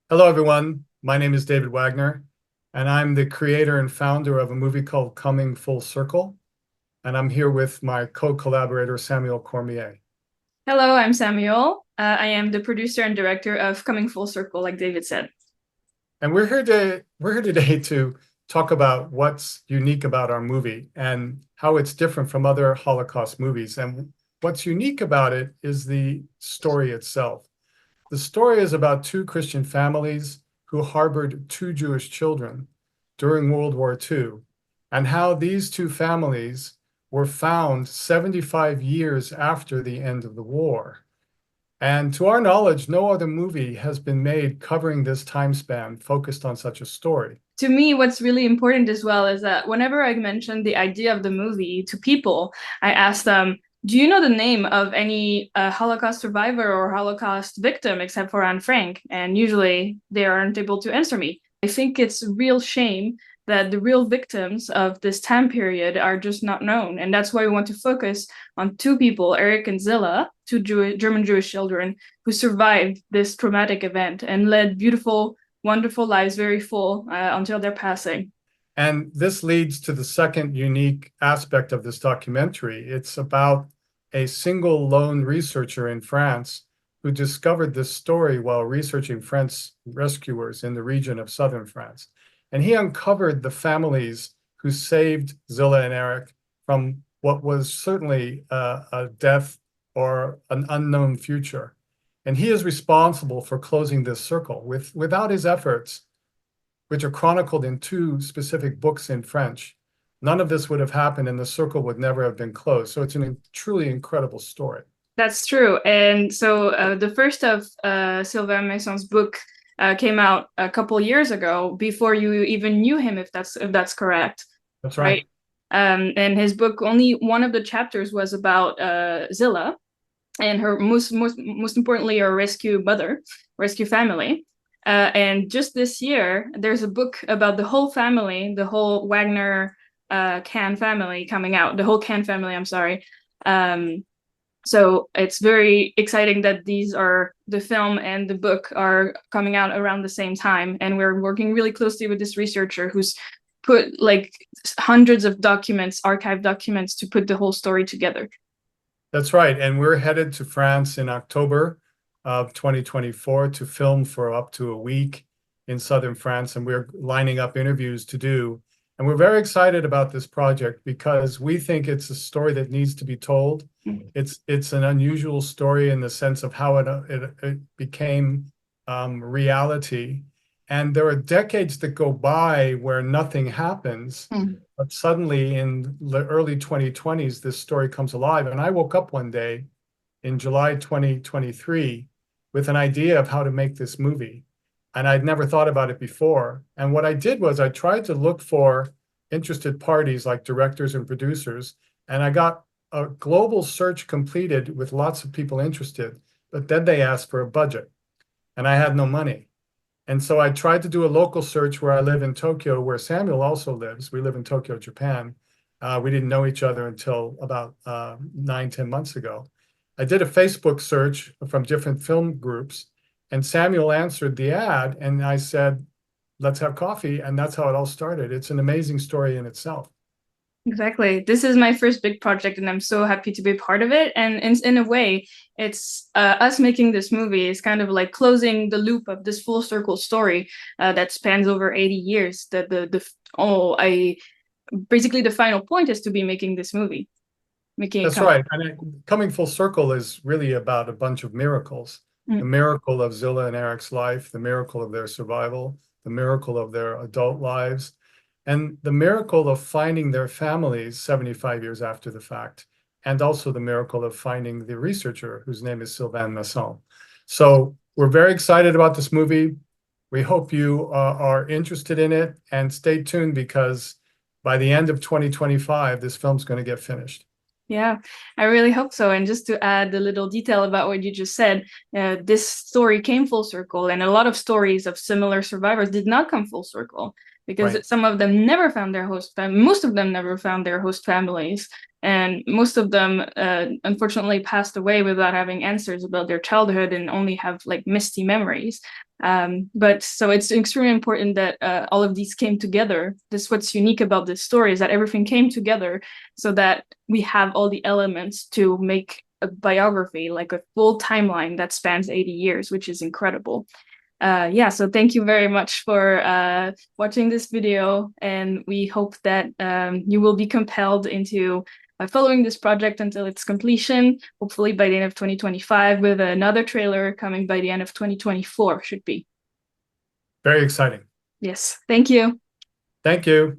Hello, everyone. My name is David Wagner, and I'm the creator and founder of a movie called Coming Full Circle. And I'm here with my co-collaborator, Samuel Cormier. Hello, I'm Samuel. I am the producer and director of Coming Full Circle, like David said. And we're here today to talk about what's unique about our movie and how it's different from other Holocaust movies. And what's unique about it is the story itself. The story is about two Christian families who harbored two Jewish children during World War II, and how these two families were found 75 years after the end of the war. And to our knowledge, no other movie has been made covering this time span focused on such a story. To me, what's really important as well is that whenever I mention the idea of the movie to people, I ask them, do you know the name of any Holocaust survivor or Holocaust victim except for Anne Frank? And usually they aren't able to answer me. I think it's a real shame that the real victims of this time period are just not known. And that's why we want to focus on two people, Eric and Zilla, two German Jewish children who survived this traumatic event and led beautiful, wonderful lives, very full until their passing. And this leads to the second unique aspect of this documentary. It's about a single lone researcher in France who discovered this story while researching French rescuers in the region of southern France. And he uncovered the families who saved Zilla and Eric from what was certainly a death or an unknown future. And he is responsible for closing this circle. Without his efforts, which are chronicled in two specific books in French, none of this would have happened and the circle would never have been closed. So it's a truly incredible story. That's true. And so the first of Sylvain Masson's book came out a couple years ago before you even knew him, if that's correct, That's right. right? And his book, only one of the chapters was about Zilla and her most importantly, her rescue family. And just this year, there's a book about the whole family, the whole Wagner Cahn family coming out, the whole Cahn family, I'm sorry. Um, so it's very exciting that the film and the book are coming out around the same time. And we're working really closely with this researcher who's put like hundreds of documents, archived documents, to put the whole story together. That's right. And we're headed to France in October of 2024 to film for up to a week in southern France. And we're lining up interviews to do. And we're very excited about this project because we think it's a story that needs to be told. It's an unusual story in the sense of how it became reality. And there are decades that go by where nothing happens. Mm. But suddenly in the early 2020s, this story comes alive. And I woke up one day in July 2023 with an idea of how to make this movie. And I'd never thought about it before. And what I did was I tried to look for interested parties like directors and producers. And I got a global search completed with lots of people interested. But then they asked for a budget. And I had no money. And so I tried to do a local search where I live in Tokyo, where Samuel also lives. We live in Tokyo, Japan. We didn't know each other until about 9, 10 months ago. I did a Facebook search from different film groups, and Samuel answered the ad, and I said, let's have coffee. And that's how it all started. It's an amazing story in itself. Exactly. This is my first big project, and I'm so happy to be part of it. And in a way, it's us making this movie is kind of like closing the loop of this full circle story that spans over 80 years. I basically the final point is to be making this movie, making it That's come. right. And coming full circle is really about a bunch of miracles. The Mm. miracle of Zilla and Eric's life, the miracle of their survival, the miracle of their adult lives, and the miracle of finding their families 75 years after the fact, and also the miracle of finding the researcher whose name is Sylvain Masson. So we're very excited about this movie. We hope you are interested in it, and stay tuned because by the end of 2025, this film's going to get finished. Yeah, I really hope so. And just to add a little detail about what you just said, this story came full circle, and a lot of stories of similar survivors did not come full circle because Right. some of them never found their most of them never found their host families, and most of them unfortunately passed away without having answers about their childhood and only have like misty memories. But so it's extremely important that all of these came together. This is what's unique about this story, is that everything came together so that we have all the elements to make a biography, like a full timeline that spans 80 years, which is incredible. Yeah, so thank you very much for watching this video, and we hope that you will be compelled into following this project until its completion, hopefully by the end of 2025, with another trailer coming by the end of 2024, should be. Very exciting. Yes, thank you. Thank you.